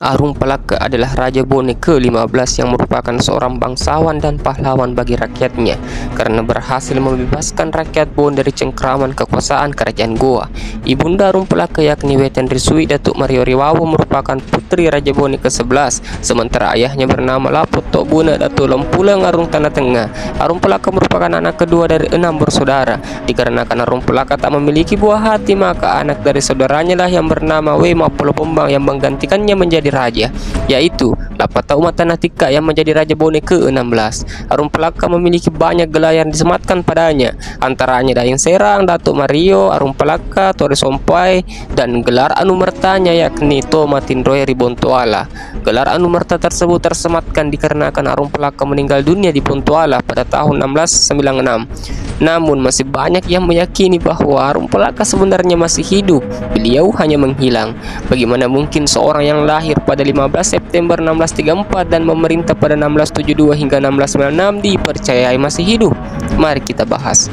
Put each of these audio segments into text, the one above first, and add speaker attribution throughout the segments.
Speaker 1: Arung Palaka adalah Raja Bone ke-15 yang merupakan seorang bangsawan dan pahlawan bagi rakyatnya karena berhasil membebaskan rakyat Bone dari cengkraman kekuasaan kerajaan Goa. Ibunda Arung Palaka yakni Wetan Risui Datuk Mario Riwawo merupakan putri Raja Bone ke-11, sementara ayahnya bernama Laput Tok Buna Datuk Lempulang Arung Tanah Tengah. Arung Palaka merupakan anak kedua dari 6 bersaudara. Dikarenakan Arung Palaka tak memiliki buah hati, maka anak dari saudaranya lah yang bernama Wema Pulau Pombang yang menggantikannya menjadi raja, yaitu Lapata Umat Tanah Tika yang menjadi Raja Bone ke-16. Arung Palaka memiliki banyak gelar yang disematkan padanya, antaranya Dayang Serang, Datuk Mario, Arung Palaka, Tore Sompai, dan gelar anumertanya yakni Toma Tindroe Ribontoala. Gelar anumerta tersebut tersematkan dikarenakan Arung Palaka meninggal dunia di Bontoala pada tahun 1696. Namun masih banyak yang meyakini bahwa Arung Palaka sebenarnya masih hidup, beliau hanya menghilang. Bagaimana mungkin seorang yang lahir pada 15 September 1634 dan memerintah pada 1672 hingga 1696 dipercayai masih hidup? Mari kita bahas.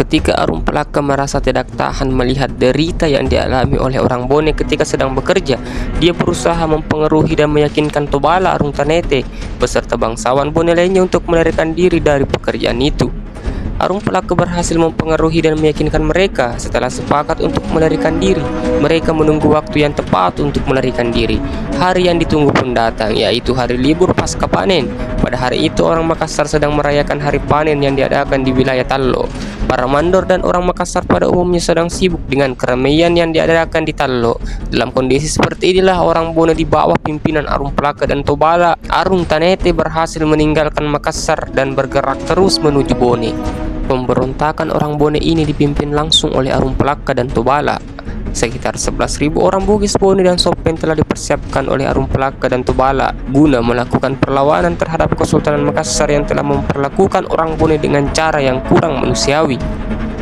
Speaker 1: Ketika Arung Palaka merasa tidak tahan melihat derita yang dialami oleh orang Bone ketika sedang bekerja, dia berusaha mempengaruhi dan meyakinkan Tobala Arung Tanete beserta bangsawan Bone lainnya untuk melarikan diri dari pekerjaan itu. Arung Palaka berhasil mempengaruhi dan meyakinkan mereka. Setelah sepakat untuk melarikan diri, mereka menunggu waktu yang tepat untuk melarikan diri. Hari yang ditunggu pun datang, yaitu hari libur pasca panen. Pada hari itu orang Makassar sedang merayakan hari panen yang diadakan di wilayah Tallo. Para mandor dan orang Makassar pada umumnya sedang sibuk dengan keramaian yang diadakan di Tallo. Dalam kondisi seperti inilah orang Bone di bawah pimpinan Arung Palaka dan Tobala Arung Tanete berhasil meninggalkan Makassar dan bergerak terus menuju Bone. Pemberontakan orang Bone ini dipimpin langsung oleh Arung Palaka dan Tobala. Sekitar 11.000 orang Bugis, Bone dan Sopen telah dipersiapkan oleh Arung Palaka dan Tobala guna melakukan perlawanan terhadap Kesultanan Makassar yang telah memperlakukan orang Bone dengan cara yang kurang manusiawi.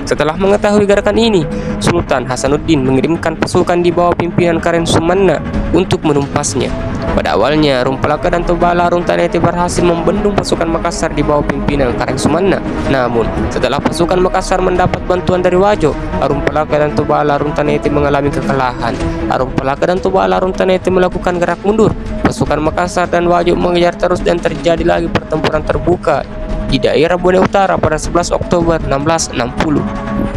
Speaker 1: Setelah mengetahui gerakan ini, Sultan Hasanuddin mengirimkan pasukan di bawah pimpinan Karen Sumanna untuk menumpasnya. Pada awalnya, Arung Palaka dan Tobala Arung Tanete berhasil membendung pasukan Makassar di bawah pimpinan Karen Sumanna. Namun, setelah pasukan Makassar mendapat bantuan dari Wajo, Arung Palaka dan Tobala Arung Tanete mengalami kekalahan. Arung Palaka dan Tobala Arung Tanete melakukan gerak mundur. Pasukan Makassar dan Wajo mengejar terus dan terjadi lagi pertempuran terbuka di daerah Bone Utara pada 11 Oktober 1660.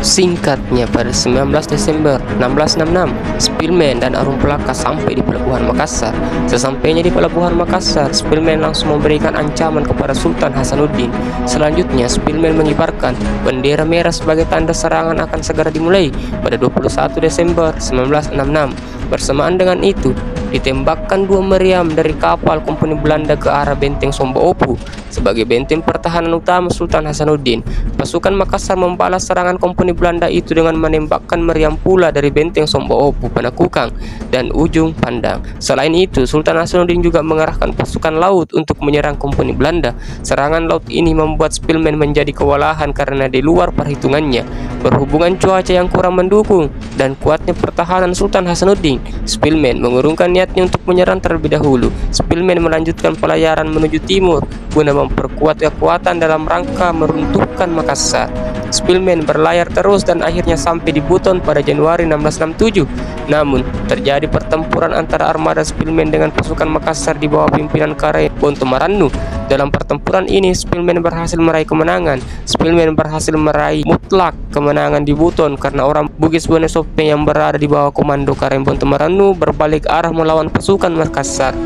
Speaker 1: Singkatnya, pada 19 Desember 1666, Spilman dan Arung Palaka sampai di pelabuhan Makassar. Sesampainya di pelabuhan Makassar, Spilman langsung memberikan ancaman kepada Sultan Hasanuddin. Selanjutnya, Spilman mengibarkan bendera merah sebagai tanda serangan akan segera dimulai pada 21 Desember 1966. Bersamaan dengan itu, ditembakkan 2 meriam dari kapal kompeni Belanda ke arah benteng Somboopu sebagai benteng pertahanan utama Sultan Hasanuddin. Pasukan Makassar membalas serangan kompeni Belanda itu dengan menembakkan meriam pula dari benteng Somboopu, Panakukang, dan Ujung Pandang. Selain itu, Sultan Hasanuddin juga mengerahkan pasukan laut untuk menyerang kompeni Belanda. Serangan laut ini membuat Spilman menjadi kewalahan karena di luar perhitungannya. Berhubungan cuaca yang kurang mendukung dan kuatnya pertahanan Sultan Hasanuddin, Spilman mengurungkan niatnya untuk menyerang terlebih dahulu. Spilman melanjutkan pelayaran menuju timur guna memperkuat kekuatan dalam rangka meruntuhkan Makassar. Spilman berlayar terus dan akhirnya sampai di Buton pada Januari 1667. Namun, terjadi pertempuran antara armada Spilman dengan pasukan Makassar di bawah pimpinan Kare Bontomarannu. Dalam pertempuran ini, Spilman berhasil meraih kemenangan. Spilman berhasil meraih mutlak kemenangan di Buton karena orang Bugis Bone Sopen yang berada di bawah komando Kare Bontomarannu berbalik arah melawan pasukan Makassar.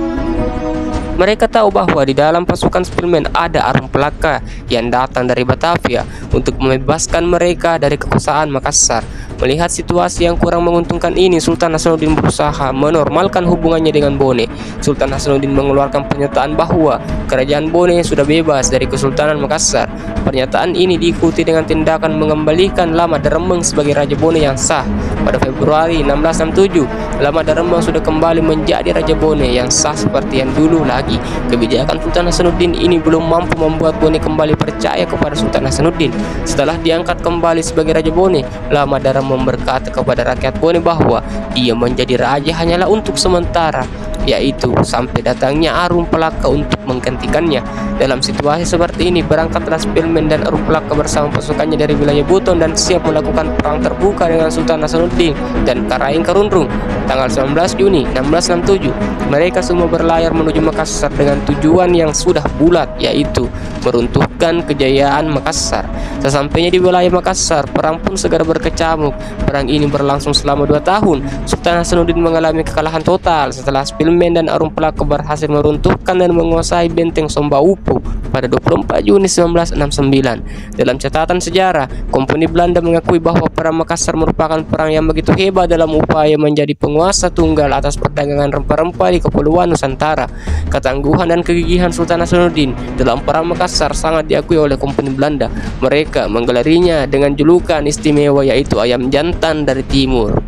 Speaker 1: Mereka tahu bahwa di dalam pasukan Spilman ada Arung Palaka yang datang dari Batavia untuk membebaskan mereka dari kekuasaan Makassar. Melihat situasi yang kurang menguntungkan ini, Sultan Hasanuddin berusaha menormalkan hubungannya dengan Bone. Sultan Hasanuddin mengeluarkan pernyataan bahwa kerajaan Bone sudah bebas dari Kesultanan Makassar. Pernyataan ini diikuti dengan tindakan mengembalikan Lama Daremeng sebagai Raja Bone yang sah. Pada Februari 1667, Lama Daremeng sudah kembali menjadi Raja Bone yang sah seperti yang dulu lagi. Kebijakan Sultan Hasanuddin ini belum mampu membuat Bone kembali percaya kepada Sultan Hasanuddin. Setelah diangkat kembali sebagai Raja Bone, Lama Daremeng berkata kepada rakyat Bone bahwa dia menjadi raja hanyalah untuk sementara, yaitu sampai datangnya Arum Palaka untuk menggantikannya. Dalam situasi seperti ini, berangkatlah Spellman dan Arum Palaka bersama pasukannya dari wilayah Buton dan siap melakukan perang terbuka dengan Sultan Hasanuddin dan Karaing Karundrung. Tanggal 19 Juni 1667, mereka semua berlayar menuju Makassar dengan tujuan yang sudah bulat, yaitu meruntuhkan kejayaan Makassar. Sesampainya di wilayah Makassar, perang pun segera berkecamuk. Perang ini berlangsung selama 2 tahun. Sultan Hasanuddin mengalami kekalahan total setelah Spellman dan Arum Palaka berhasil meruntuhkan dan menguasai benteng Sombaupo pada 24 Juni 1969. Dalam catatan sejarah, Kompeni Belanda mengakui bahwa perang Makassar merupakan perang yang begitu hebat dalam upaya menjadi penguasa tunggal atas perdagangan rempah-rempah di Kepulauan Nusantara. Ketangguhan dan kegigihan Sultan Hasanuddin dalam perang Makassar sangat diakui oleh Kompeni Belanda. Mereka menggelarinya dengan julukan istimewa, yaitu ayam jantan dari timur.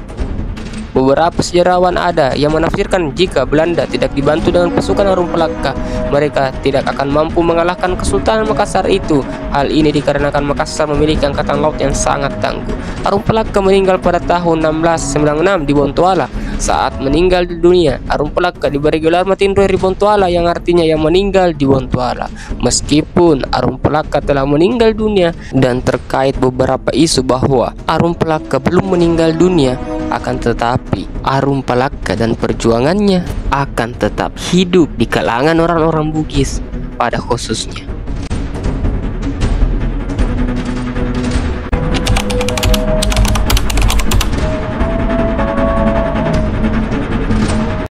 Speaker 1: Beberapa sejarawan ada yang menafsirkan jika Belanda tidak dibantu dengan pasukan Arum Palaka, mereka tidak akan mampu mengalahkan Kesultanan Makassar itu. Hal ini dikarenakan Makassar memiliki angkatan laut yang sangat tangguh. Arum Palaka meninggal pada tahun 1696 di Bontoala. Saat meninggal di dunia, Arum Palaka diberi gelar Matindroe Ri Bontoala, yang artinya yang meninggal di Bontoala. Meskipun Arum Palaka telah meninggal dunia dan terkait beberapa isu bahwa Arum Palaka belum meninggal dunia, akan tetapi Arum Palaka dan perjuangannya akan tetap hidup di kalangan orang-orang Bugis pada khususnya.